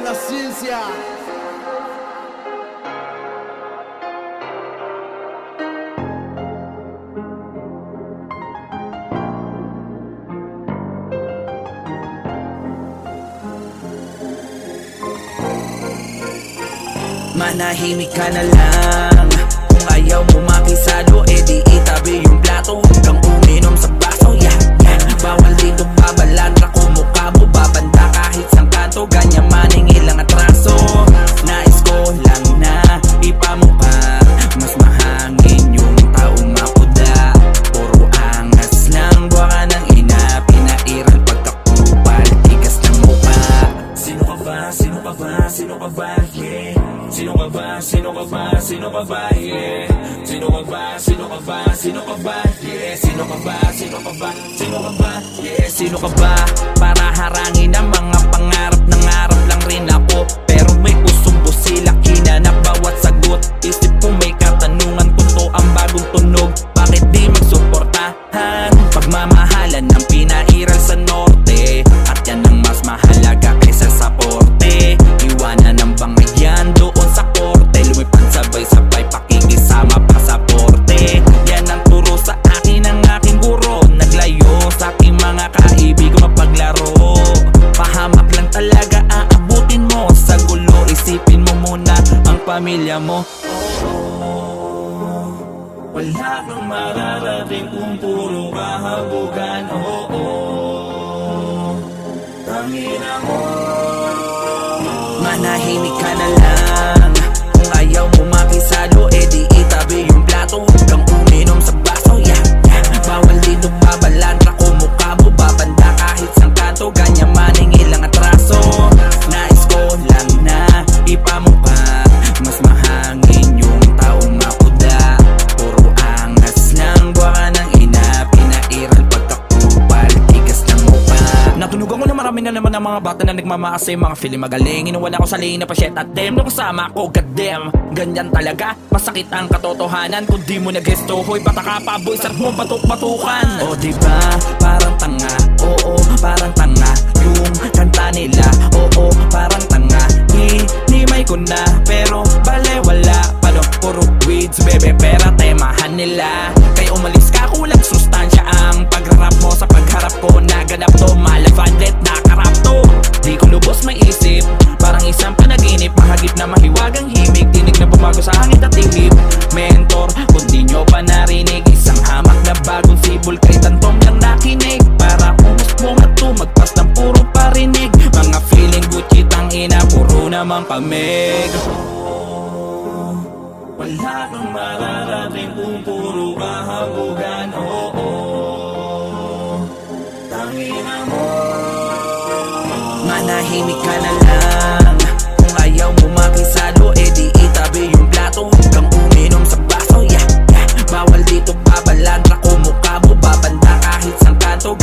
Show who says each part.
Speaker 1: la ciencia.
Speaker 2: Manahimik ka na lang. Kung ayaw mo makisalo, edi itabi yung plato. Huwag kang uminom sa baso, yeah, yeah. Bawal dito babalandra, kumukha mo babanda kahit sang kanto. Ganyan maning ilang atraso. Nais ko lang na ipamukha mas mahangin yung taong makuda. Puro angas lang, buwa ka ng ina. Pinairal pagkakupal, tigas ng mukha. Sino ka ba? Sino ka ba? Sino ka ba? Yeah. Sino ka ba? Sino ka ba? Sino ka ba? Yeah. Sino ka ba? Sino ka ba? Sino ka ba? Yeah. Sino ka ba? Sino ka ba? Sino ka ba? Yeah. Sino ka ba? Para harangin ang mga pangarap. Nangarap lang rin ako, pero may pusong busila kinanap bawat sagot. Isip ko may katanungan kung to ang bagong tunog. Bakit di magsuportahan? Pagmamahalan ng pinairal sa norte, at yan ang mas mahalaga kaysa sa porte. Iwanan ang bangayan doon sa korte, lumipad sabay-sabay pakikisama pasaporte. Yan ang turo sa akin ng aking guro. Naglayo sa aking mga kaibigan mapaglaro. Pahamak lang talaga aabutin mo. Sa gulo isipin mo muna ang pamilya mo. Wala kang mararating kung puro kahabugan. Tangina mo. Manahimik ka na lang. Kung ayaw mo makisalo, edi itabi yung plato. Huwag kang uminom sa baso, yeah, yeah. Bawal dito babalandra, kumukha mo babanda kahit sang kanto. Ganyan maning ilang atraso. Nais ko lang na ipamukha mas mahangin yung taong makuda. Puro angas lang, buwa ka ng ina. Pinairal pagkakupal, tigas ng mukha. Natunugan ko na marami na naman ang mga bata na nagmamaas sa mga feeling magaling. Inuwan ako sa lane na pasyet at dem. Nung kasama ko, goddamn. Ganyan talaga, masakit ang katotohanan. Kung di mo nag-gesto, hoy, bata ka pa, boy, sarap mo batuk-batukan. O diba, parang tanga, oo, parang tanga. Yung kanta nila, oo, parang tanga. Hinimay ko na, pero bale wala. Palo, puro weeds, bebe, pera, temahan nila. Kaya umalis ka, kulang sustansya ang pagrarap mo. Sa pagharap ko, naganap to, malafadlet, nakarap to. Di ko lubos maisip, parang isang panaginip. Mahagip na mahiwagang himig, tinig na bumago sa hangin at ihip. Mentor, kung di nyo pa narinig, isang hamak na bagong sibol kay tantong lang nakinig. Para umusbong at tumagpas ng puro parinig. Mga feeling Gucci tangina, puro namang pamig. Wala kang mararating kung puro kahabugan. Tangina mo. Manahimik ka na lang. Kung ayaw mo makisalo, edi itabi yung plato. Huwag kang uminom sa baso, yeah, yeah. Bawal dito babalandra, kumukha mo babanda kahit sang kanto.